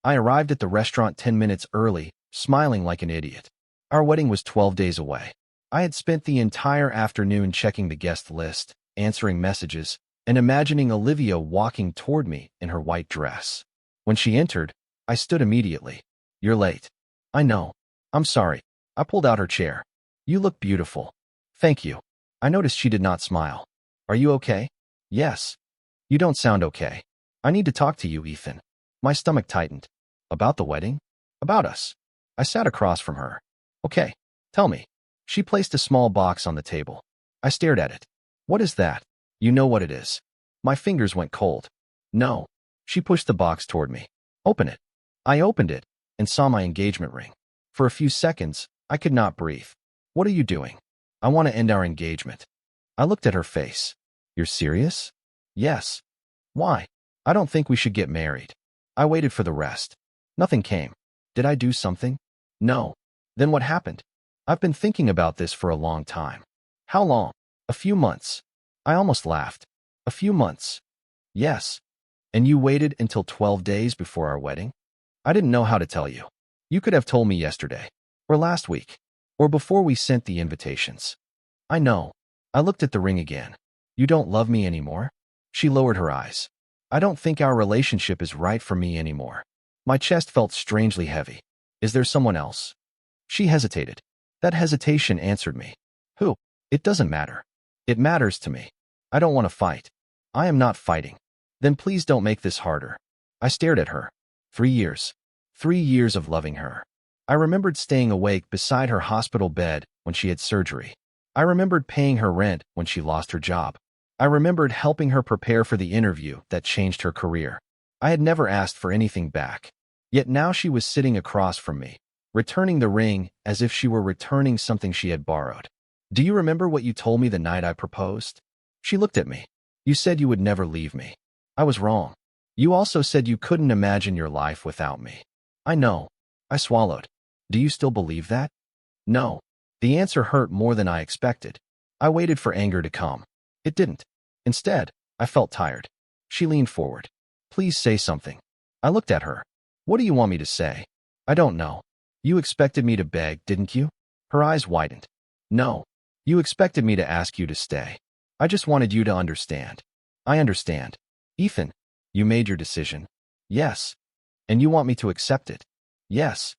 I arrived at the restaurant 10 minutes early, smiling like an idiot. Our wedding was 12 days away. I had spent the entire afternoon checking the guest list, answering messages, and imagining Olivia walking toward me in her white dress. When she entered, I stood immediately. "You're late." "I know. I'm sorry." I pulled out her chair. "You look beautiful." "Thank you." I noticed she did not smile. "Are you okay?" "Yes." "You don't sound okay." "I need to talk to you, Ethan." My stomach tightened. "About the wedding?" "About us." I sat across from her. "Okay, tell me." She placed a small box on the table. I stared at it. "What is that?" "You know what it is." My fingers went cold. "No." She pushed the box toward me. "Open it." I opened it and saw my engagement ring. For a few seconds, I could not breathe. "What are you doing?" "I want to end our engagement." I looked at her face. "You're serious?" "Yes." "Why?" "I don't think we should get married." I waited for the rest. Nothing came. Did I do something? No. Then what happened? "I've been thinking about this for a long time." "How long?" "A few months." I almost laughed. "A few months?" "Yes." "And you waited until 12 days before our wedding?" "I didn't know how to tell you." "You could have told me yesterday. Or last week. Or before we sent the invitations." "I know." I looked at the ring again. "You don't love me anymore?" She lowered her eyes. "I don't think our relationship is right for me anymore." My chest felt strangely heavy. "Is there someone else?" She hesitated. That hesitation answered me. "Who?" "It doesn't matter." "It matters to me." "I don't want to fight." "I am not fighting." "Then please don't make this harder." I stared at her. 3 years. 3 years of loving her. I remembered staying awake beside her hospital bed when she had surgery. I remembered paying her rent when she lost her job. I remembered helping her prepare for the interview that changed her career. I had never asked for anything back. Yet now she was sitting across from me, returning the ring as if she were returning something she had borrowed. "Do you remember what you told me the night I proposed?" She looked at me. "You said you would never leave me." "I was wrong." "You also said you couldn't imagine your life without me." "I know." I swallowed. "Do you still believe that?" "No." The answer hurt more than I expected. I waited for anger to come. It didn't. Instead, I felt tired. She leaned forward. "Please say something." I looked at her. "What do you want me to say?" "I don't know." "You expected me to beg, didn't you?" Her eyes widened. "No. You expected me to ask you to stay. I just wanted you to understand." "I understand." "Ethan, you made your decision." "Yes." "And you want me to accept it?" "Yes."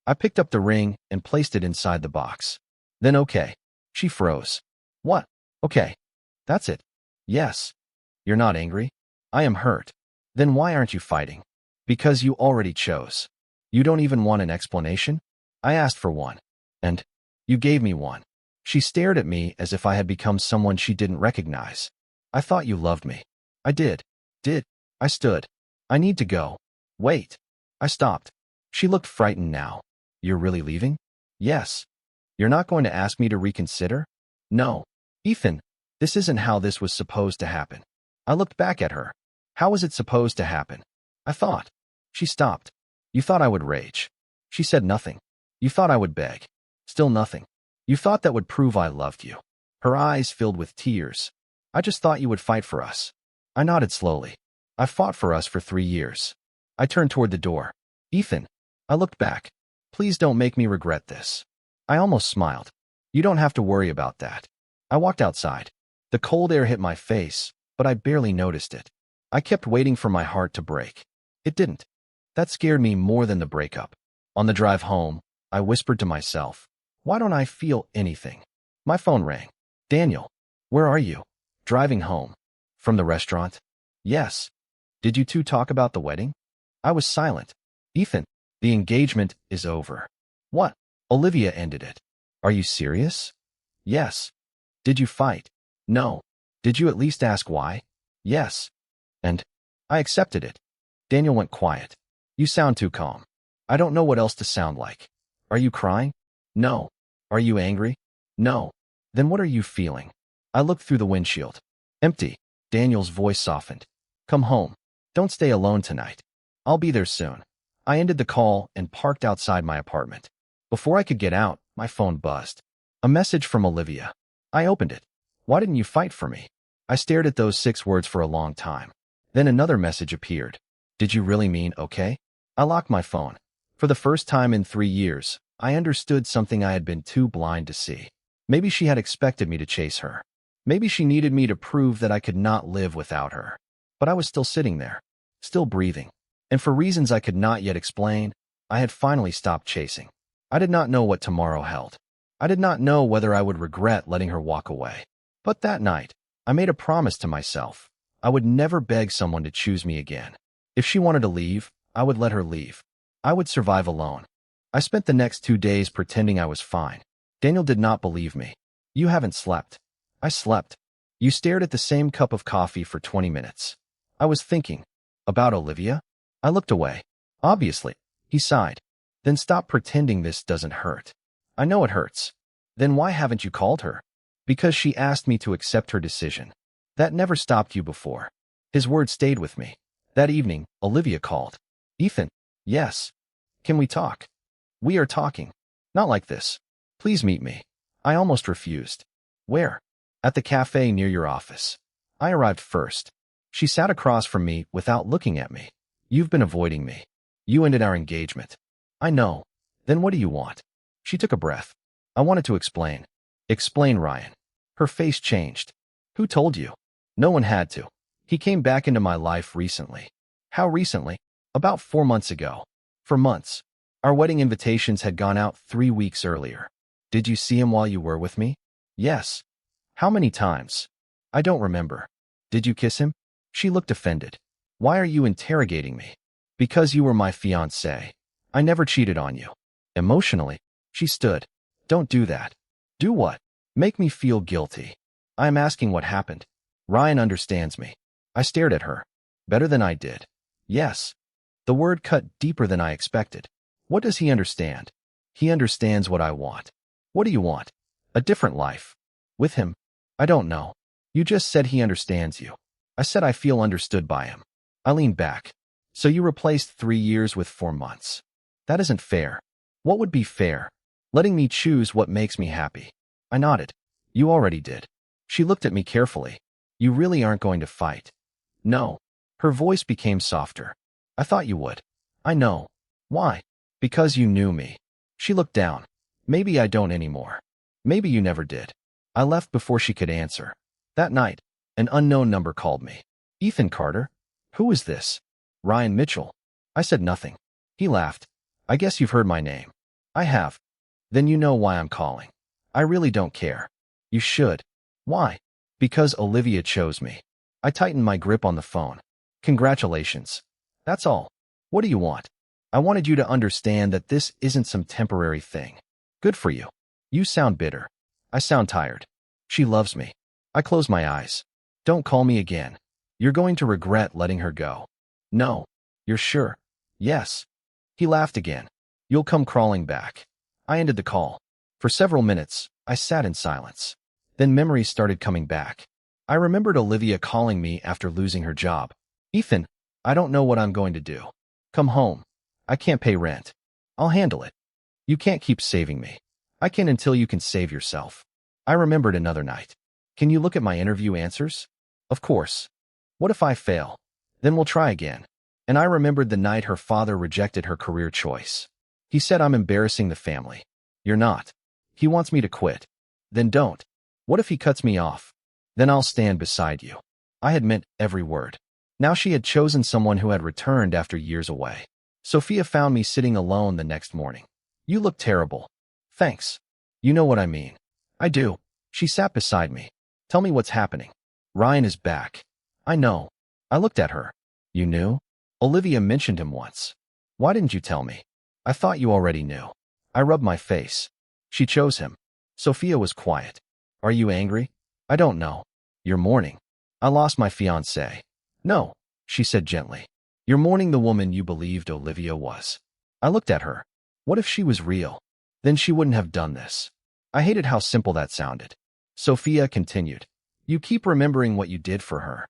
I picked up the ring and placed it inside the box. "Then okay." She froze. "What?" "Okay. That's it." "Yes." "You're not angry?" "I am hurt." "Then why aren't you fighting?" "Because you already chose." "You don't even want an explanation?" "I asked for one." "And you gave me one." She stared at me as if I had become someone she didn't recognize. "I thought you loved me." "I did." "Did?" I stood. "I need to go." "Wait." I stopped. She looked frightened now. "You're really leaving?" "Yes." "You're not going to ask me to reconsider?" "No." "Ethan, this isn't how this was supposed to happen." I looked back at her. "How was it supposed to happen?" "I thought." She stopped. "You thought I would rage." She said nothing. "You thought I would beg." Still nothing. "You thought that would prove I loved you." Her eyes filled with tears. "I just thought you would fight for us." I nodded slowly. "I fought for us for 3 years." I turned toward the door. "Ethan." I looked back. "Please don't make me regret this." I almost smiled. "You don't have to worry about that." I walked outside. The cold air hit my face, but I barely noticed it. I kept waiting for my heart to break. It didn't. That scared me more than the breakup. On the drive home, I whispered to myself, "Why don't I feel anything?" My phone rang. "Daniel, where are you?" "Driving home." "From the restaurant?" "Yes." "Did you two talk about the wedding?" I was silent. "Ethan, the engagement is over." "What?" "Olivia ended it." "Are you serious?" "Yes." "Did you fight?" "No." "Did you at least ask why?" "Yes." "And?" "I accepted it." Daniel went quiet. "You sound too calm." "I don't know what else to sound like." "Are you crying?" "No." "Are you angry?" "No." "Then what are you feeling?" I looked through the windshield. "Empty." Daniel's voice softened. "Come home. Don't stay alone tonight." "I'll be there soon." I ended the call and parked outside my apartment. Before I could get out, my phone buzzed. A message from Olivia. I opened it. "Why didn't you fight for me?" I stared at those 6 words for a long time. Then another message appeared. "Did you really mean okay?" I locked my phone. For the first time in 3 years, I understood something I had been too blind to see. Maybe she had expected me to chase her. Maybe she needed me to prove that I could not live without her. But I was still sitting there, still breathing. And for reasons I could not yet explain, I had finally stopped chasing. I did not know what tomorrow held. I did not know whether I would regret letting her walk away. But that night, I made a promise to myself. I would never beg someone to choose me again. If she wanted to leave, I would let her leave. I would survive alone. I spent the next 2 days pretending I was fine. Daniel did not believe me. You haven't slept. I slept. You stared at the same cup of coffee for 20 minutes. I was thinking. About Olivia? I looked away. Obviously. He sighed. Then stop pretending this doesn't hurt. I know it hurts. Then why haven't you called her? Because she asked me to accept her decision. That never stopped you before. His words stayed with me. That evening, Olivia called. Ethan. Yes. Can we talk? We are talking. Not like this. Please meet me. I almost refused. Where? At the cafe near your office. I arrived first. She sat across from me without looking at me. You've been avoiding me. You ended our engagement. I know. Then what do you want? She took a breath. I wanted to explain. Explain, Ryan. Her face changed. Who told you? No one had to. He came back into my life recently. How recently? About 4 months ago. For months. Our wedding invitations had gone out 3 weeks earlier. Did you see him while you were with me? Yes. How many times? I don't remember. Did you kiss him? She looked offended. Why are you interrogating me? Because you were my fiancé. I never cheated on you. Emotionally, she stood. Don't do that. Do what? Make me feel guilty. I am asking what happened. Ryan understands me. I stared at her. Better than I did. Yes. The word cut deeper than I expected. What does he understand? He understands what I want. What do you want? A different life. With him? I don't know. You just said he understands you. I said I feel understood by him. I leaned back. So you replaced 3 years with 4 months. That isn't fair. What would be fair? Letting me choose what makes me happy. I nodded. You already did. She looked at me carefully. You really aren't going to fight. No. Her voice became softer. I thought you would. I know. Why? Because you knew me. She looked down. Maybe I don't anymore. Maybe you never did. I left before she could answer. That night, an unknown number called me. Ethan Carter? Who is this? Ryan Mitchell. I said nothing. He laughed. I guess you've heard my name. I have. Then you know why I'm calling. I really don't care. You should. Why? Because Olivia chose me. I tightened my grip on the phone. Congratulations. That's all. What do you want? I wanted you to understand that this isn't some temporary thing. Good for you. You sound bitter. I sound tired. She loves me. I close my eyes. Don't call me again. You're going to regret letting her go. No. You're sure? Yes. He laughed again. You'll come crawling back. I ended the call. For several minutes, I sat in silence. Then memories started coming back. I remembered Olivia calling me after losing her job. Ethan, I don't know what I'm going to do. Come home. I can't pay rent. I'll handle it. You can't keep saving me. I can until you can save yourself. I remembered another night. Can you look at my interview answers? Of course. What if I fail? Then we'll try again. And I remembered the night her father rejected her career choice. He said I'm embarrassing the family. You're not. He wants me to quit. Then don't. What if he cuts me off? Then I'll stand beside you. I had meant every word. Now she had chosen someone who had returned after years away. Sophia found me sitting alone the next morning. You look terrible. Thanks. You know what I mean. I do. She sat beside me. Tell me what's happening. Ryan is back. I know. I looked at her. You knew? Olivia mentioned him once. Why didn't you tell me? I thought you already knew. I rubbed my face. She chose him. Sophia was quiet. Are you angry? I don't know. You're mourning. I lost my fiancé. No, she said gently. You're mourning the woman you believed Olivia was. I looked at her. What if she was real? Then she wouldn't have done this. I hated how simple that sounded. Sophia continued. You keep remembering what you did for her.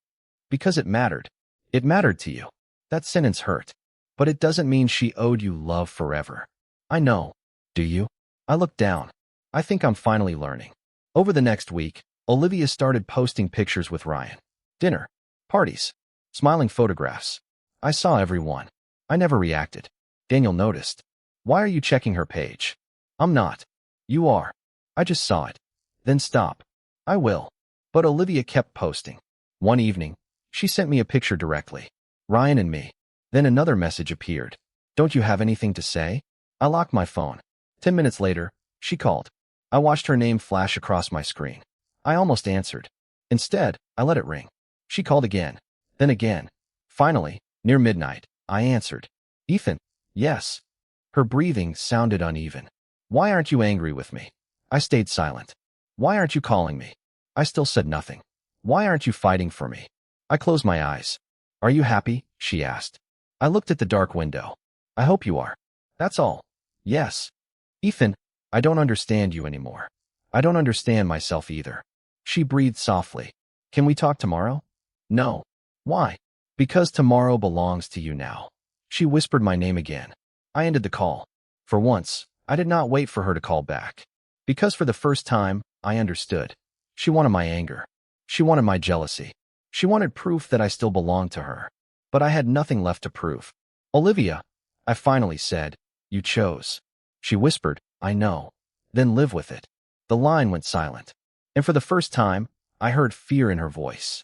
Because it mattered. It mattered to you. That sentence hurt. But it doesn't mean she owed you love forever. I know. Do you? I looked down. I think I'm finally learning. Over the next week, Olivia started posting pictures with Ryan. Dinner. Parties. Smiling photographs. I saw every one. I never reacted. Daniel noticed. Why are you checking her page? I'm not. You are. I just saw it. Then stop. I will. But Olivia kept posting. One evening, she sent me a picture directly. Ryan and me. Then another message appeared. Don't you have anything to say? I locked my phone. 10 minutes later, she called. I watched her name flash across my screen. I almost answered. Instead, I let it ring. She called again. Then again. Finally, near midnight, I answered. Ethan? Yes. Her breathing sounded uneven. Why aren't you angry with me? I stayed silent. Why aren't you calling me? I still said nothing. Why aren't you fighting for me? I closed my eyes. Are you happy? She asked. I looked at the dark window. I hope you are. That's all. Yes. Ethan, I don't understand you anymore. I don't understand myself either. She breathed softly. Can we talk tomorrow? No. Why? Because tomorrow belongs to you now. She whispered my name again. I ended the call. For once, I did not wait for her to call back. Because for the first time, I understood. She wanted my anger. She wanted my jealousy. She wanted proof that I still belonged to her. But I had nothing left to prove. Olivia, I finally said, you chose. She whispered, I know. Then live with it. The line went silent. And for the first time, I heard fear in her voice.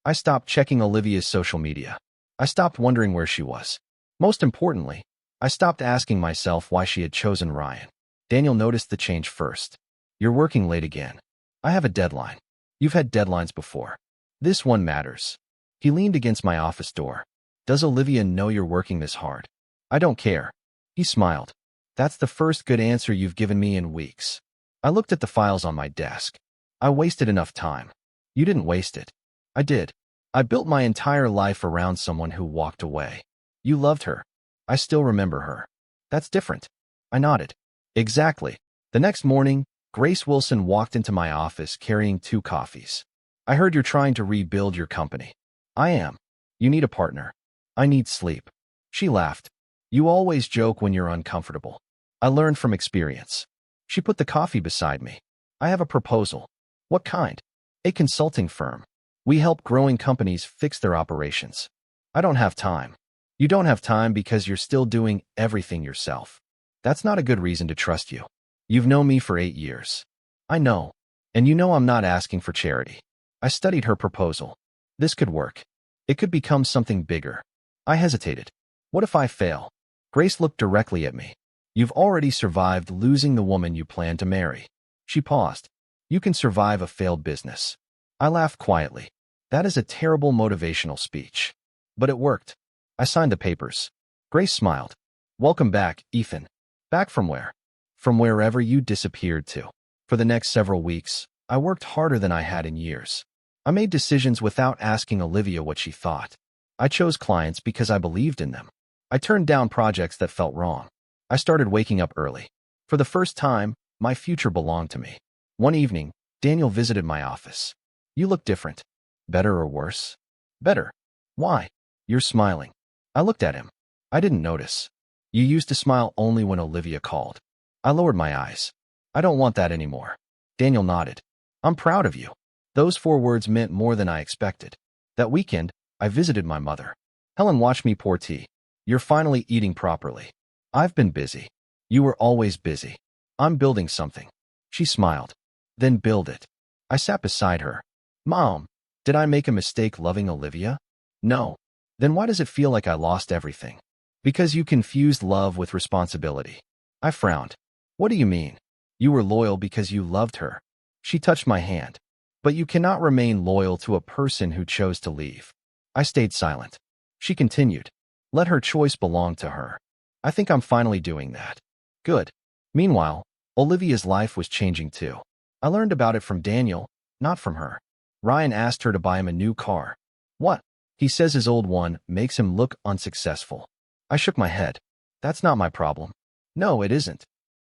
I stopped checking Olivia's social media. I stopped wondering where she was. Most importantly, I stopped asking myself why she had chosen Ryan. Daniel noticed the change first. You're working late again. I have a deadline. You've had deadlines before. This one matters. He leaned against my office door. Does Olivia know you're working this hard? I don't care. He smiled. That's the first good answer you've given me in weeks. I looked at the files on my desk. I wasted enough time. You didn't waste it. I did. I built my entire life around someone who walked away. You loved her. I still remember her. That's different. I nodded. Exactly. The next morning, Grace Wilson walked into my office carrying 2 coffees. I heard you're trying to rebuild your company. I am. You need a partner. I need sleep. She laughed. You always joke when you're uncomfortable. I learned from experience. She put the coffee beside me. I have a proposal. What kind? A consulting firm. We help growing companies fix their operations. I don't have time. You don't have time because you're still doing everything yourself. That's not a good reason to trust you. You've known me for 8 years. I know. And you know I'm not asking for charity. I studied her proposal. This could work. It could become something bigger. I hesitated. What if I fail? Grace looked directly at me. You've already survived losing the woman you plan to marry. She paused. You can survive a failed business. I laughed quietly. That is a terrible motivational speech. But it worked. I signed the papers. Grace smiled. Welcome back, Ethan. Back from where? From wherever you disappeared to. For the next several weeks, I worked harder than I had in years. I made decisions without asking Olivia what she thought. I chose clients because I believed in them. I turned down projects that felt wrong. I started waking up early. For the first time, my future belonged to me. One evening, Daniel visited my office. You look different. Better or worse? Better. Why? You're smiling. I looked at him. I didn't notice. You used to smile only when Olivia called. I lowered my eyes. I don't want that anymore. Daniel nodded. I'm proud of you. Those 4 words meant more than I expected. That weekend, I visited my mother. Helen watched me pour tea. You're finally eating properly. I've been busy. You were always busy. I'm building something. She smiled. Then build it. I sat beside her. Mom, did I make a mistake loving Olivia? No. Then why does it feel like I lost everything? Because you confused love with responsibility. I frowned. What do you mean? You were loyal because you loved her. She touched my hand. But you cannot remain loyal to a person who chose to leave. I stayed silent. She continued. Let her choice belong to her. I think I'm finally doing that. Good. Meanwhile, Olivia's life was changing too. I learned about it from Daniel, not from her. Ryan asked her to buy him a new car. What? He says his old one makes him look unsuccessful. I shook my head. That's not my problem. No, it isn't.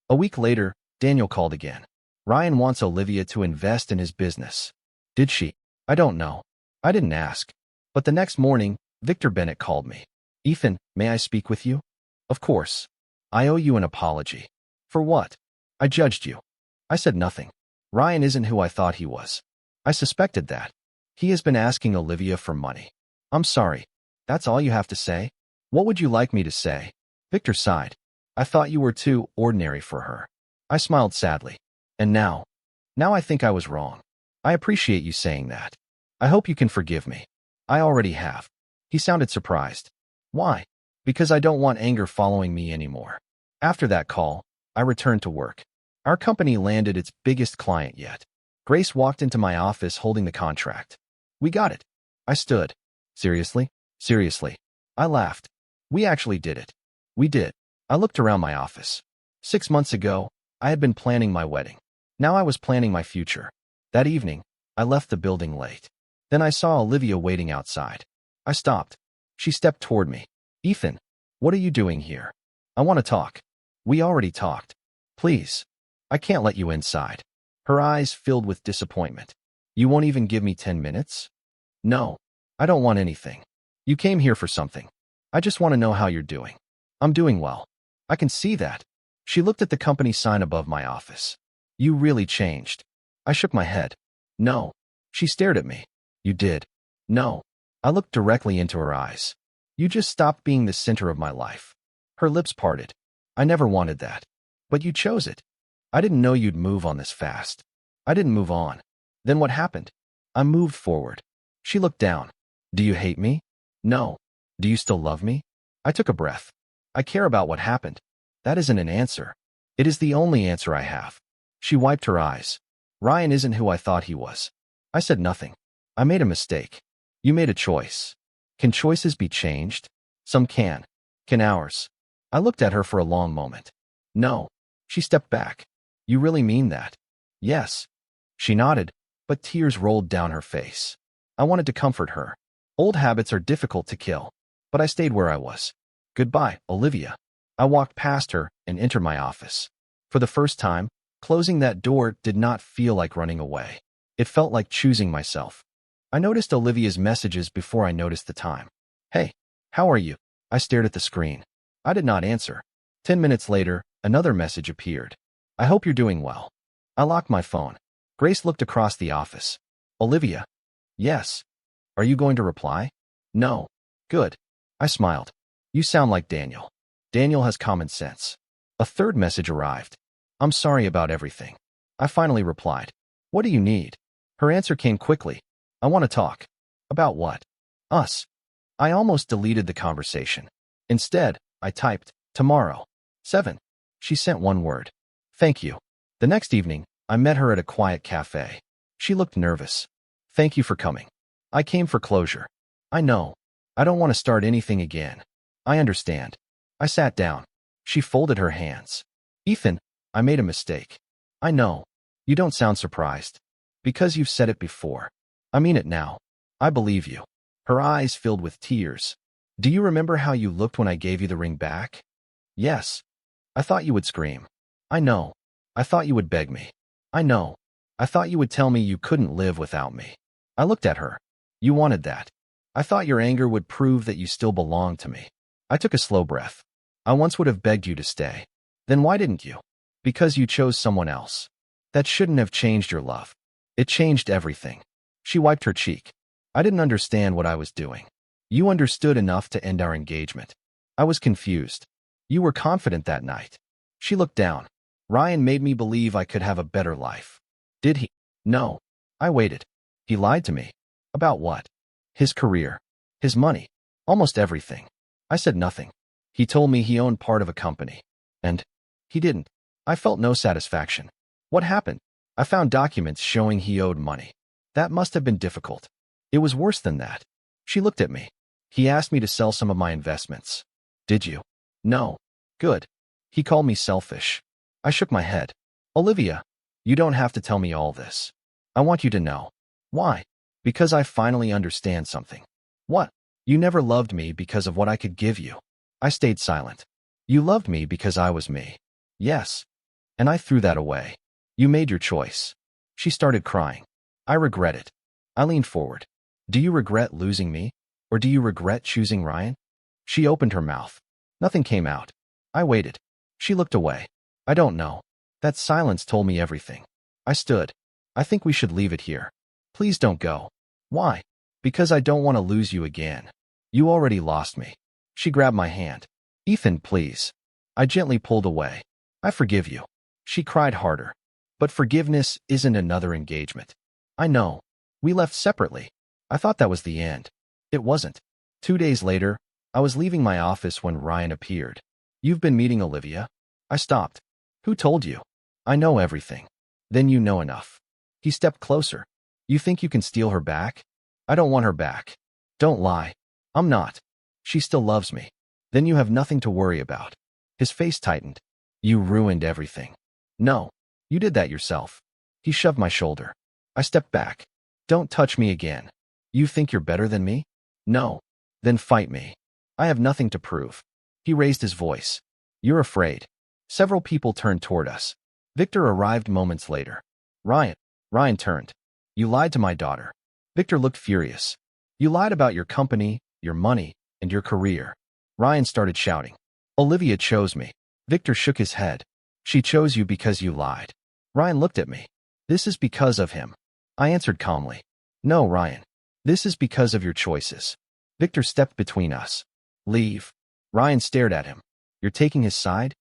A week later, Daniel called again. Ryan wants Olivia to invest in his business. Did she? I don't know. I didn't ask. But the next morning, Victor Bennett called me. Ethan, may I speak with you? Of course. I owe you an apology. For what? I judged you. I said nothing. Ryan isn't who I thought he was. I suspected that. He has been asking Olivia for money. I'm sorry. That's all you have to say? What would you like me to say? Victor sighed. I thought you were too ordinary for her. I smiled sadly. And now I think I was wrong. I appreciate you saying that. I hope you can forgive me. I already have. He sounded surprised. Why? Because I don't want anger following me anymore. After that call, I returned to work. Our company landed its biggest client yet. Grace walked into my office holding the contract. We got it. I stood. Seriously? Seriously. I laughed. We actually did it. We did. I looked around my office. 6 months ago, I had been planning my wedding. Now I was planning my future. That evening, I left the building late. Then I saw Olivia waiting outside. I stopped. She stepped toward me. Ethan, what are you doing here? I want to talk. We already talked. Please. I can't let you inside. Her eyes filled with disappointment. You won't even give me 10 minutes? No. I don't want anything. You came here for something. I just want to know how you're doing. I'm doing well. I can see that. She looked at the company sign above my office. You really changed. I shook my head. No. She stared at me. You did. No. I looked directly into her eyes. You just stopped being the center of my life. Her lips parted. I never wanted that. But you chose it. I didn't know you'd move on this fast. I didn't move on. Then what happened? I moved forward. She looked down. Do you hate me? No. Do you still love me? I took a breath. I care about what happened. That isn't an answer. It is the only answer I have. She wiped her eyes. Ryan isn't who I thought he was. I said nothing. I made a mistake. You made a choice. Can choices be changed? Some can. Can ours? I looked at her for a long moment. No. She stepped back. You really mean that? Yes. She nodded, but tears rolled down her face. I wanted to comfort her. Old habits are difficult to kill, but I stayed where I was. Goodbye, Olivia. I walked past her and entered my office. For the first time, closing that door did not feel like running away. It felt like choosing myself. I noticed Olivia's messages before I noticed the time. Hey, how are you? I stared at the screen. I did not answer. 10 minutes later, another message appeared. I hope you're doing well. I locked my phone. Grace looked across the office. Olivia? Yes. Are you going to reply? No. Good. I smiled. You sound like Daniel. Daniel has common sense. A third message arrived. I'm sorry about everything. I finally replied. What do you need? Her answer came quickly. I want to talk. About what? Us. I almost deleted the conversation. Instead, I typed, tomorrow. 7. She sent one word. Thank you. The next evening, I met her at a quiet cafe. She looked nervous. Thank you for coming. I came for closure. I know. I don't want to start anything again. I understand. I sat down. She folded her hands. Ethan, I made a mistake. I know. You don't sound surprised. Because you've said it before. I mean it now. I believe you. Her eyes filled with tears. Do you remember how you looked when I gave you the ring back? Yes. I thought you would scream. I know. I thought you would beg me. I know. I thought you would tell me you couldn't live without me. I looked at her. You wanted that. I thought your anger would prove that you still belonged to me. I took a slow breath. I once would have begged you to stay. Then why didn't you? Because you chose someone else. That shouldn't have changed your love. It changed everything. She wiped her cheek. I didn't understand what I was doing. You understood enough to end our engagement. I was confused. You were confident that night. She looked down. Ryan made me believe I could have a better life. Did he? No. I waited. He lied to me. About what? His career. His money. Almost everything. I said nothing. He told me he owned part of a company. And he didn't. I felt no satisfaction. What happened? I found documents showing he owed money. That must have been difficult. It was worse than that. She looked at me. He asked me to sell some of my investments. Did you? No. Good. He called me selfish. I shook my head. Olivia, you don't have to tell me all this. I want you to know. Why? Because I finally understand something. What? You never loved me because of what I could give you. I stayed silent. You loved me because I was me. Yes. And I threw that away. You made your choice. She started crying. I regret it. I leaned forward. Do you regret losing me? Or do you regret choosing Ryan? She opened her mouth. Nothing came out. I waited. She looked away. I don't know. That silence told me everything. I stood. I think we should leave it here. Please don't go. Why? Because I don't want to lose you again. You already lost me. She grabbed my hand. Ethan, please. I gently pulled away. I forgive you. She cried harder. But forgiveness isn't another engagement. I know. We left separately. I thought that was the end. It wasn't. 2 days later, I was leaving my office when Ryan appeared. You've been meeting Olivia? I stopped. Who told you? I know everything. Then you know enough. He stepped closer. You think you can steal her back? I don't want her back. Don't lie. I'm not. She still loves me. Then you have nothing to worry about. His face tightened. You ruined everything. No. You did that yourself. He shoved my shoulder. I stepped back. Don't touch me again. You think you're better than me? No. Then fight me. I have nothing to prove. He raised his voice. You're afraid. Several people turned toward us. Victor arrived moments later. Ryan. Ryan turned. You lied to my daughter. Victor looked furious. You lied about your company, your money, and your career. Ryan started shouting. Olivia chose me. Victor shook his head. She chose you because you lied. Ryan looked at me. This is because of him. I answered calmly. No, Ryan. This is because of your choices. Victor stepped between us. Leave. Ryan stared at him. You're taking his side?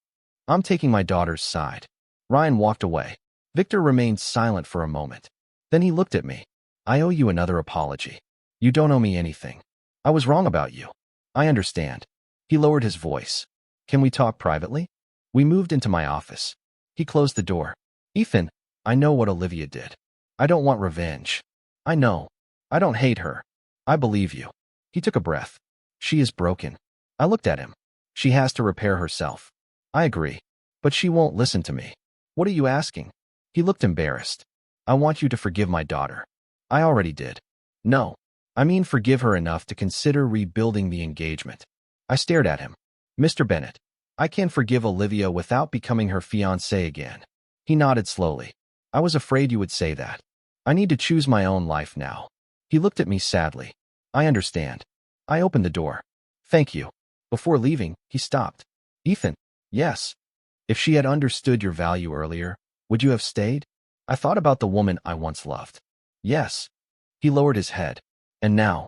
I'm taking my daughter's side. Ryan walked away. Victor remained silent for a moment. Then he looked at me. I owe you another apology. You don't owe me anything. I was wrong about you. I understand. He lowered his voice. Can we talk privately? We moved into my office. He closed the door. Ethan, I know what Olivia did. I don't want revenge. I know. I don't hate her. I believe you. He took a breath. She is broken. I looked at him. She has to repair herself. I agree. But she won't listen to me. What are you asking? He looked embarrassed. I want you to forgive my daughter. I already did. No. I mean forgive her enough to consider rebuilding the engagement. I stared at him. Mr. Bennett, I can forgive Olivia without becoming her fiancé again. He nodded slowly. I was afraid you would say that. I need to choose my own life now. He looked at me sadly. I understand. I opened the door. Thank you. Before leaving, he stopped. Ethan, yes. If she had understood your value earlier, would you have stayed? I thought about the woman I once loved. Yes. He lowered his head. And now?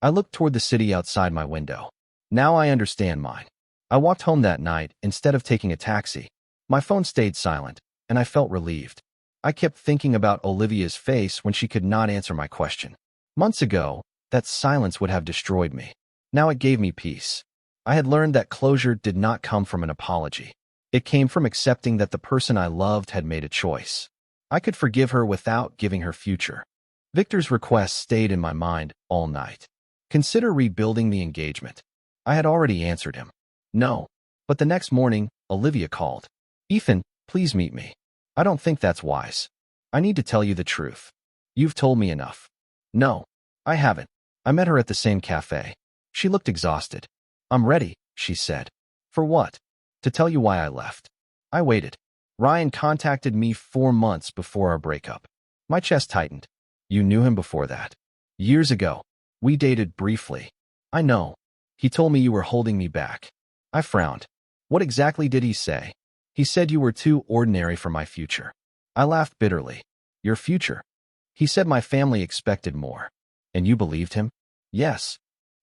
I looked toward the city outside my window. Now I understand mine. I walked home that night instead of taking a taxi. My phone stayed silent, and I felt relieved. I kept thinking about Olivia's face when she could not answer my question. Months ago, that silence would have destroyed me. Now it gave me peace. I had learned that closure did not come from an apology. It came from accepting that the person I loved had made a choice. I could forgive her without giving her future. Victor's request stayed in my mind all night. Consider rebuilding the engagement. I had already answered him. No. But the next morning, Olivia called. Ethan, please meet me. I don't think that's wise. I need to tell you the truth. You've told me enough. No, I haven't. I met her at the same cafe. She looked exhausted. I'm ready, she said. For what? To tell you why I left. I waited. Ryan contacted me 4 months before our breakup. My chest tightened. You knew him before that. Years ago. We dated briefly. I know. He told me you were holding me back. I frowned. What exactly did he say? He said you were too ordinary for my future. I laughed bitterly. Your future? He said my family expected more. And you believed him? Yes.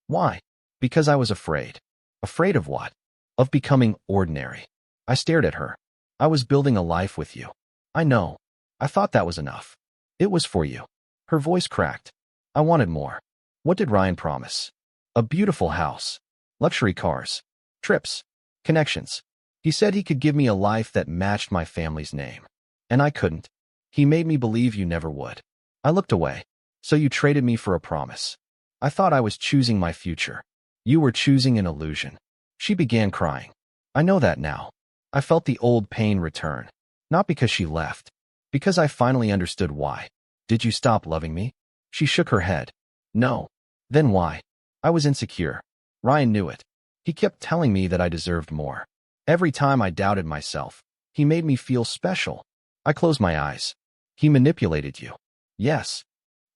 Why? Because I was afraid. Afraid of what? Of becoming ordinary. I stared at her. I was building a life with you. I know. I thought that was enough. It was for you. Her voice cracked. I wanted more. What did Ryan promise? A beautiful house. Luxury cars. Trips. Connections. He said he could give me a life that matched my family's name. And I couldn't. He made me believe you never would. I looked away. So you traded me for a promise. I thought I was choosing my future. You were choosing an illusion. She began crying. I know that now. I felt the old pain return. Not because she left. Because I finally understood why. Did you stop loving me? She shook her head. No. Then why? I was insecure. Ryan knew it. He kept telling me that I deserved more. Every time I doubted myself, he made me feel special. I closed my eyes. He manipulated you. Yes.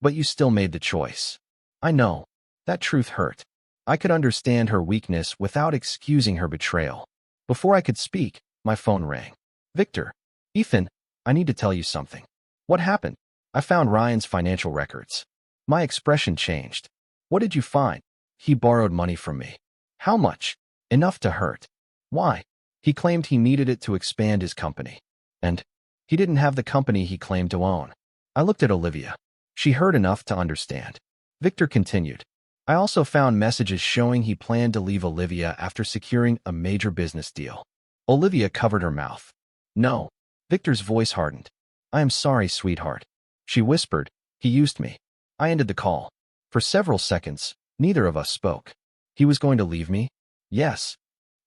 But you still made the choice. I know. That truth hurt. I could understand her weakness without excusing her betrayal. Before I could speak, my phone rang. Victor. Ethan, I need to tell you something. What happened? I found Ryan's financial records. My expression changed. What did you find? He borrowed money from me. How much? Enough to hurt. Why? He claimed he needed it to expand his company. And he didn't have the company he claimed to own. I looked at Olivia. She heard enough to understand. Victor continued. I also found messages showing he planned to leave Olivia after securing a major business deal. Olivia covered her mouth. No. Victor's voice hardened. I am sorry, sweetheart. She whispered. He used me. I ended the call. For several seconds, neither of us spoke. He was going to leave me? Yes.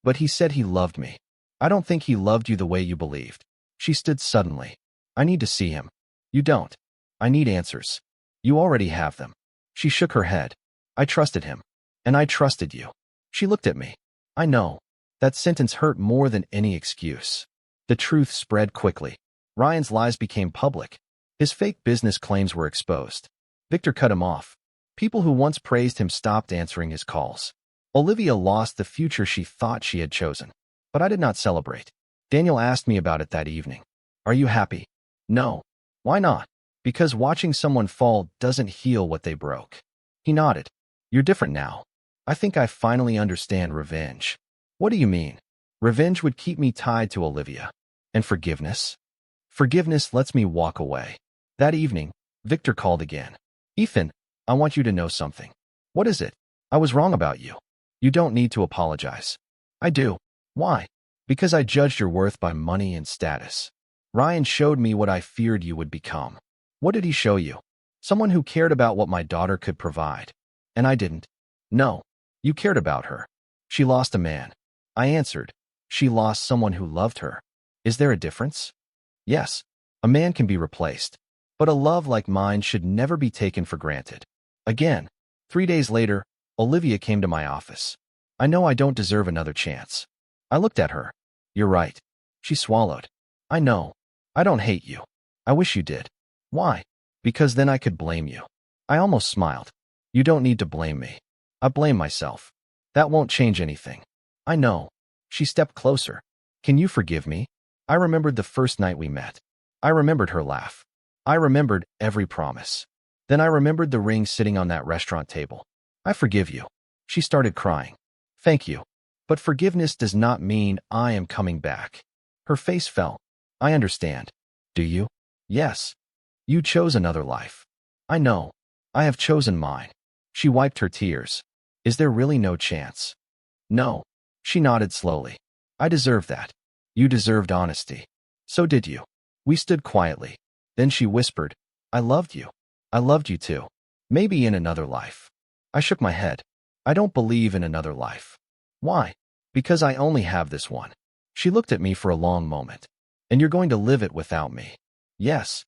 But he said he loved me. I don't think he loved you the way you believed. She stood suddenly. I need to see him. You don't. I need answers. You already have them. She shook her head. I trusted him. And I trusted you. She looked at me. I know. That sentence hurt more than any excuse. The truth spread quickly. Ryan's lies became public. His fake business claims were exposed. Victor cut him off. People who once praised him stopped answering his calls. Olivia lost the future she thought she had chosen. But I did not celebrate. Daniel asked me about it that evening. Are you happy? No. Why not? Because watching someone fall doesn't heal what they broke. He nodded. You're different now. I think I finally understand revenge. What do you mean? Revenge would keep me tied to Olivia. And forgiveness? Forgiveness lets me walk away. That evening, Victor called again. Ethan, I want you to know something. What is it? I was wrong about you. You don't need to apologize. I do. Why? Because I judged your worth by money and status. Ryan showed me what I feared you would become. What did he show you? Someone who cared about what my daughter could provide. And I didn't. No. You cared about her. She lost a man. I answered. She lost someone who loved her. Is there a difference? Yes. A man can be replaced. But a love like mine should never be taken for granted. Again. 3 days later, Olivia came to my office. I know I don't deserve another chance. I looked at her. You're right. She swallowed. I know. I don't hate you. I wish you did. Why? Because then I could blame you. I almost smiled. You don't need to blame me. I blame myself. That won't change anything. I know. She stepped closer. Can you forgive me? I remembered the first night we met. I remembered her laugh. I remembered every promise. Then I remembered the ring sitting on that restaurant table. I forgive you. She started crying. Thank you. But forgiveness does not mean I am coming back. Her face fell. I understand. Do you? Yes. You chose another life. I know. I have chosen mine. She wiped her tears. Is there really no chance? No. She nodded slowly. I deserve that. You deserved honesty. So did you. We stood quietly. Then she whispered, I loved you. I loved you too. Maybe in another life. I shook my head. I don't believe in another life. Why? Because I only have this one. She looked at me for a long moment. And you're going to live it without me. Yes.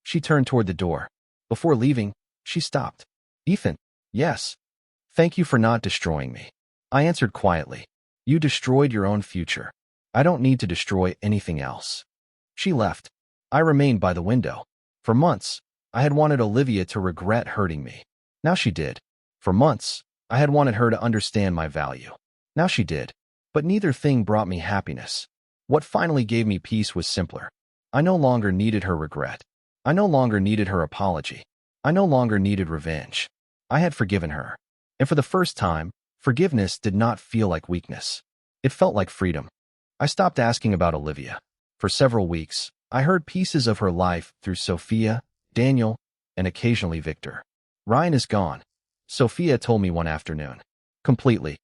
She turned toward the door. Before leaving, she stopped. Ethan. Yes. Thank you for not destroying me. I answered quietly. You destroyed your own future. I don't need to destroy anything else. She left. I remained by the window. For months, I had wanted Olivia to regret hurting me. Now she did. For months, I had wanted her to understand my value. Now she did. But neither thing brought me happiness. What finally gave me peace was simpler. I no longer needed her regret. I no longer needed her apology. I no longer needed revenge. I had forgiven her. And for the first time, forgiveness did not feel like weakness. It felt like freedom. I stopped asking about Olivia. For several weeks, I heard pieces of her life through Sophia, Daniel, and occasionally Victor. Ryan is gone. Sophia told me one afternoon. Completely.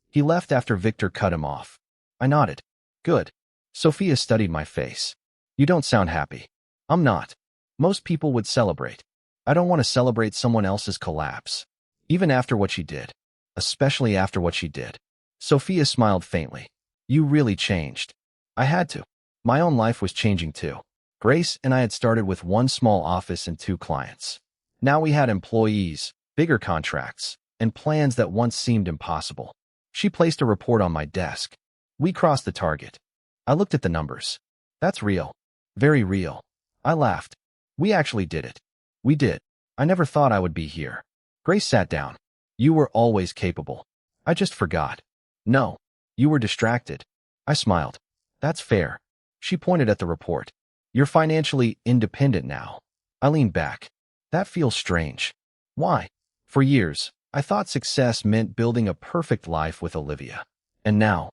He left after Victor cut him off. I nodded. Good. Sophia studied my face. You don't sound happy. I'm not. Most people would celebrate. I don't want to celebrate someone else's collapse. Even after what she did. Especially after what she did. Sophia smiled faintly. You really changed. I had to. My own life was changing too. Grace and I had started with one small office and 2 clients. Now we had employees, bigger contracts, and plans that once seemed impossible. She placed a report on my desk. We crossed the target. I looked at the numbers. That's real. Very real. I laughed. We actually did it. We did. I never thought I would be here. Grace sat down. You were always capable. I just forgot. No. You were distracted. I smiled. That's fair. She pointed at the report. You're financially independent now. I leaned back. That feels strange. Why? For years, I thought success meant building a perfect life with Olivia. And now,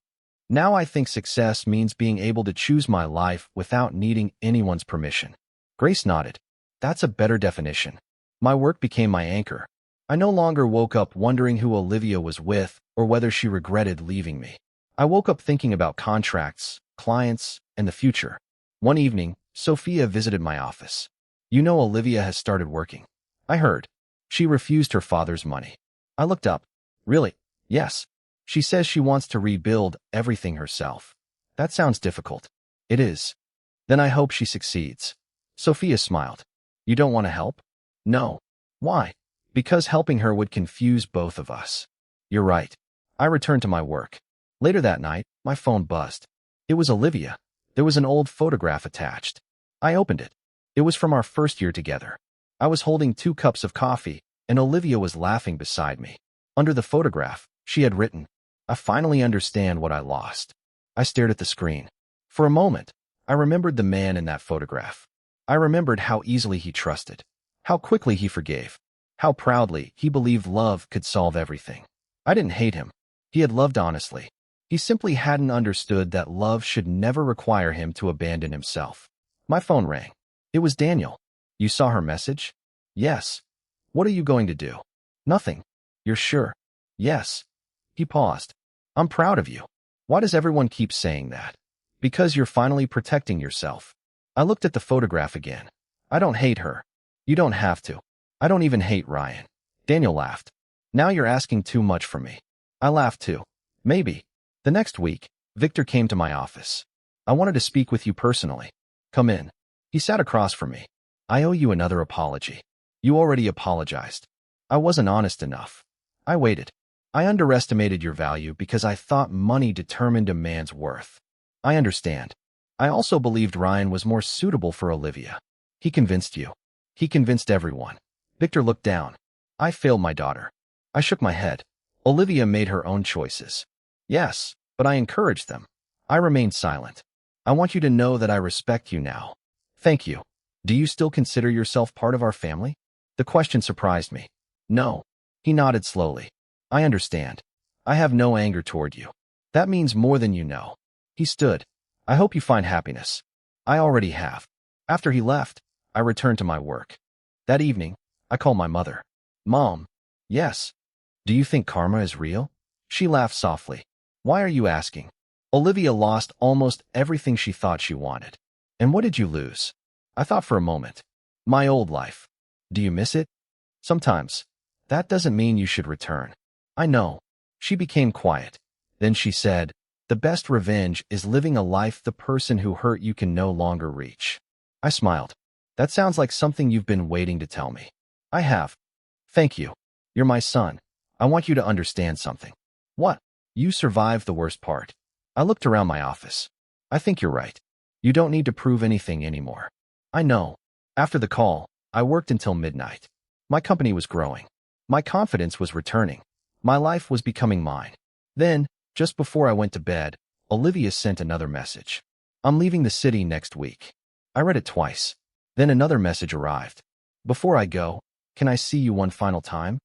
Now I think success means being able to choose my life without needing anyone's permission. Grace nodded. That's a better definition. My work became my anchor. I no longer woke up wondering who Olivia was with or whether she regretted leaving me. I woke up thinking about contracts, clients, and the future. One evening, Sophia visited my office. You know Olivia has started working. I heard. She refused her father's money. I looked up. Really? Yes. She says she wants to rebuild everything herself. That sounds difficult. It is. Then I hope she succeeds. Sophia smiled. You don't want to help? No. Why? Because helping her would confuse both of us. You're right. I returned to my work. Later that night, my phone buzzed. It was Olivia. There was an old photograph attached. I opened it. It was from our first year together. I was holding 2 cups of coffee, and Olivia was laughing beside me. Under the photograph, she had written, I finally understand what I lost. I stared at the screen. For a moment, I remembered the man in that photograph. I remembered how easily he trusted, how quickly he forgave, how proudly he believed love could solve everything. I didn't hate him. He had loved honestly. He simply hadn't understood that love should never require him to abandon himself. My phone rang. It was Daniel. You saw her message? Yes. What are you going to do? Nothing. You're sure? Yes. He paused. I'm proud of you. Why does everyone keep saying that? Because you're finally protecting yourself. I looked at the photograph again. I don't hate her. You don't have to. I don't even hate Ryan. Daniel laughed. Now you're asking too much from me. I laughed too. Maybe. The next week, Victor came to my office. I wanted to speak with you personally. Come in. He sat across from me. I owe you another apology. You already apologized. I wasn't honest enough. I waited. I underestimated your value because I thought money determined a man's worth. I understand. I also believed Ryan was more suitable for Olivia. He convinced you. He convinced everyone. Victor looked down. I failed my daughter. I shook my head. Olivia made her own choices. Yes, but I encouraged them. I remained silent. I want you to know that I respect you now. Thank you. Do you still consider yourself part of our family? The question surprised me. No. He nodded slowly. I understand. I have no anger toward you. That means more than you know. He stood. I hope you find happiness. I already have. After he left, I returned to my work. That evening, I called my mother. Mom. Yes. Do you think karma is real? She laughed softly. Why are you asking? Olivia lost almost everything she thought she wanted. And what did you lose? I thought for a moment. My old life. Do you miss it? Sometimes. That doesn't mean you should return. I know. She became quiet. Then she said, the best revenge is living a life the person who hurt you can no longer reach. I smiled. That sounds like something you've been waiting to tell me. I have. Thank you. You're my son. I want you to understand something. What? You survived the worst part. I looked around my office. I think you're right. You don't need to prove anything anymore. I know. After the call, I worked until midnight. My company was growing. My confidence was returning. My life was becoming mine. Then, just before I went to bed, Olivia sent another message. I'm leaving the city next week. I read it twice. Then another message arrived. Before I go, can I see you one final time?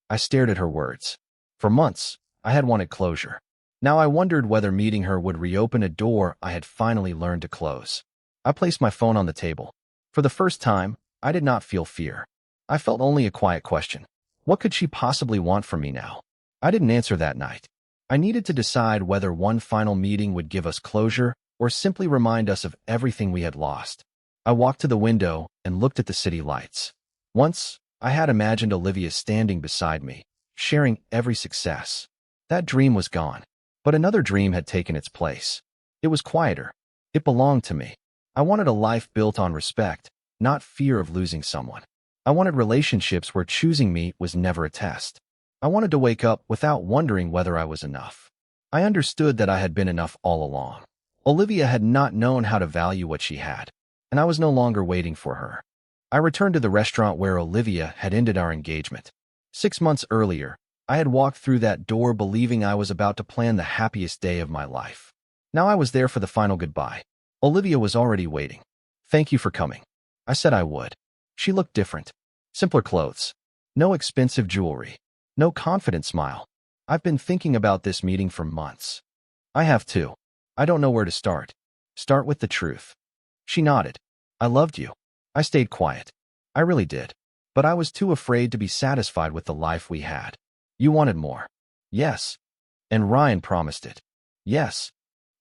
I stared at her words. For months, I had wanted closure. Now I wondered whether meeting her would reopen a door I had finally learned to close. I placed my phone on the table. For the first time, I did not feel fear. I felt only a quiet question. What could she possibly want from me now? I didn't answer that night. I needed to decide whether one final meeting would give us closure or simply remind us of everything we had lost. I walked to the window and looked at the city lights. Once, I had imagined Olivia standing beside me, sharing every success. That dream was gone, but another dream had taken its place. It was quieter. It belonged to me. I wanted a life built on respect, not fear of losing someone. I wanted relationships where choosing me was never a test. I wanted to wake up without wondering whether I was enough. I understood that I had been enough all along. Olivia had not known how to value what she had, and I was no longer waiting for her. I returned to the restaurant where Olivia had ended our engagement. 6 months earlier, I had walked through that door believing I was about to plan the happiest day of my life. Now I was there for the final goodbye. Olivia was already waiting. Thank you for coming. I said I would. She looked different. Simpler clothes. No expensive jewelry. No confident smile. I've been thinking about this meeting for months. I have too. I don't know where to start. Start with the truth. She nodded. I loved you. I stayed quiet. I really did. But I was too afraid to be satisfied with the life we had. You wanted more. Yes. And Ryan promised it. Yes.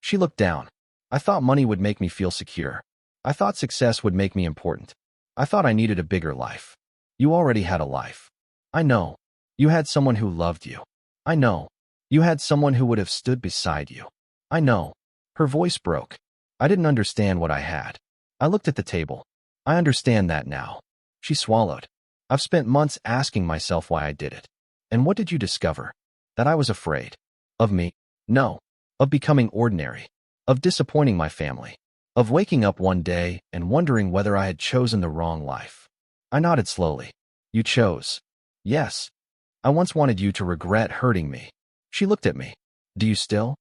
She looked down. I thought money would make me feel secure. I thought success would make me important. I thought I needed a bigger life. You already had a life. I know. You had someone who loved you. I know. You had someone who would have stood beside you. I know. Her voice broke. I didn't understand what I had. I looked at the table. I understand that now. She swallowed. I've spent months asking myself why I did it. And what did you discover? That I was afraid. Of me? No. Of becoming ordinary. Of disappointing my family. Of waking up one day and wondering whether I had chosen the wrong life. I nodded slowly. You chose. Yes. I once wanted you to regret hurting me. She looked at me. Do you still?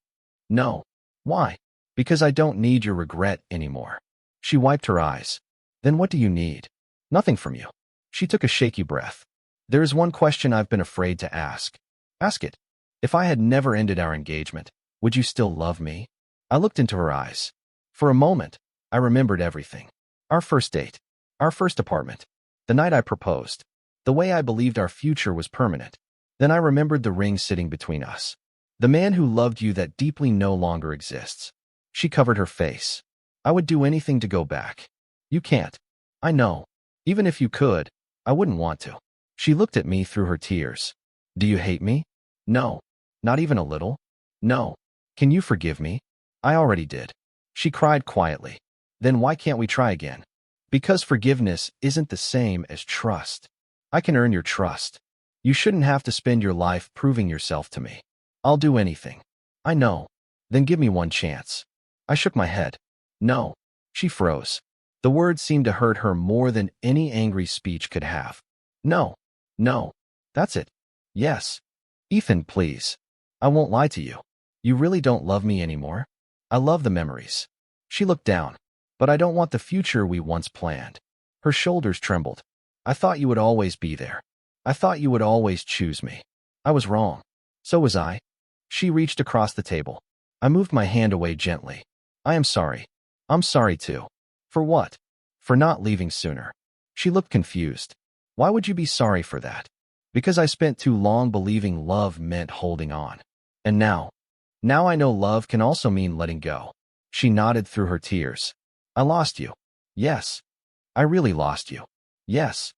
No. Why? Because I don't need your regret anymore. She wiped her eyes. Then what do you need? Nothing from you. She took a shaky breath. There is one question I've been afraid to ask. Ask it. If I had never ended our engagement, would you still love me? I looked into her eyes. For a moment, I remembered everything. Our first date. Our first apartment. The night I proposed. The way I believed our future was permanent. Then I remembered the ring sitting between us. The man who loved you that deeply no longer exists. She covered her face. I would do anything to go back. You can't. I know. Even if you could, I wouldn't want to. She looked at me through her tears. Do you hate me? No. Not even a little? No. Can you forgive me? I already did. She cried quietly. Then why can't we try again? Because forgiveness isn't the same as trust. I can earn your trust. You shouldn't have to spend your life proving yourself to me. I'll do anything. I know. Then give me one chance. I shook my head. No. She froze. The words seemed to hurt her more than any angry speech could have. No. No. That's it. Yes. Ethan, please. I won't lie to you. You really don't love me anymore? I love the memories. She looked down. But I don't want the future we once planned. Her shoulders trembled. I thought you would always be there. I thought you would always choose me. I was wrong. So was I. She reached across the table. I moved my hand away gently. I am sorry. I'm sorry too. For what? For not leaving sooner. She looked confused. Why would you be sorry for that? Because I spent too long believing love meant holding on. And now I know love can also mean letting go. She nodded through her tears. I lost you. Yes. I really lost you. Yes.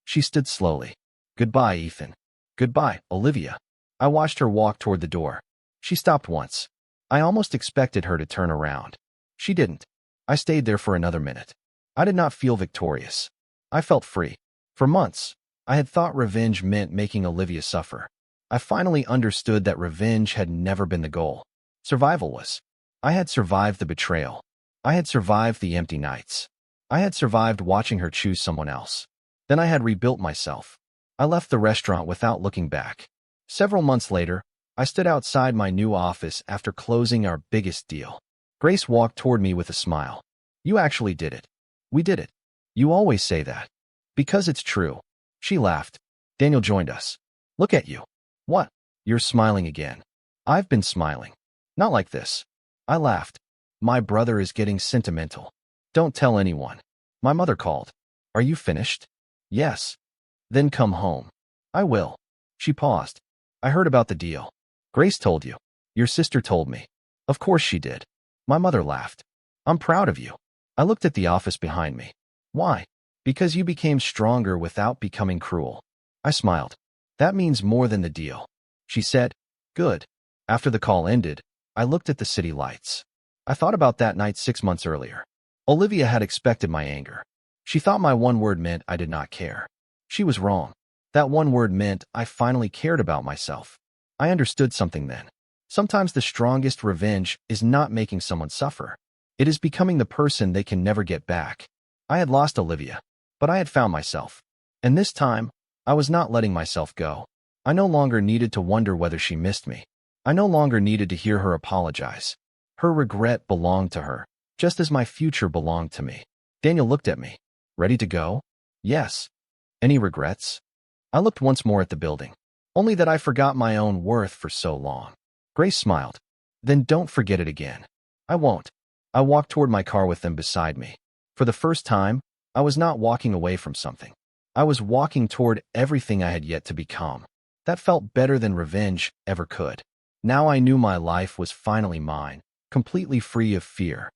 She stood slowly. Goodbye, Ethan. Goodbye, Olivia. I watched her walk toward the door. She stopped once. I almost expected her to turn around. She didn't. I stayed there for another minute. I did not feel victorious. I felt free. For months, I had thought revenge meant making Olivia suffer. I finally understood that revenge had never been the goal. Survival was. I had survived the betrayal. I had survived the empty nights. I had survived watching her choose someone else. Then I had rebuilt myself. I left the restaurant without looking back. Several months later, I stood outside my new office after closing our biggest deal. Grace walked toward me with a smile. You actually did it. We did it. You always say that. Because it's true. She laughed. Daniel joined us. Look at you. What? You're smiling again. I've been smiling. Not like this. I laughed. My brother is getting sentimental. Don't tell anyone. My mother called. Are you finished? Yes. Then come home. I will. She paused. I heard about the deal. Grace told you. Your sister told me. Of course she did. My mother laughed. I'm proud of you. I looked at the office behind me. Why? Because you became stronger without becoming cruel. I smiled. That means more than the deal. She said, good. After the call ended, I looked at the city lights. I thought about that night 6 months earlier. Olivia had expected my anger. She thought my one word meant I did not care. She was wrong. That one word meant I finally cared about myself. I understood something then. Sometimes the strongest revenge is not making someone suffer. It is becoming the person they can never get back. I had lost Olivia, but I had found myself. And this time, I was not letting myself go. I no longer needed to wonder whether she missed me. I no longer needed to hear her apologize. Her regret belonged to her, just as my future belonged to me. Daniel looked at me. Ready to go? Yes. Any regrets? I looked once more at the building. Only that I forgot my own worth for so long. Grace smiled. Then don't forget it again. I won't. I walked toward my car with them beside me. For the first time, I was not walking away from something. I was walking toward everything I had yet to become. That felt better than revenge ever could. Now I knew my life was finally mine, completely free of fear,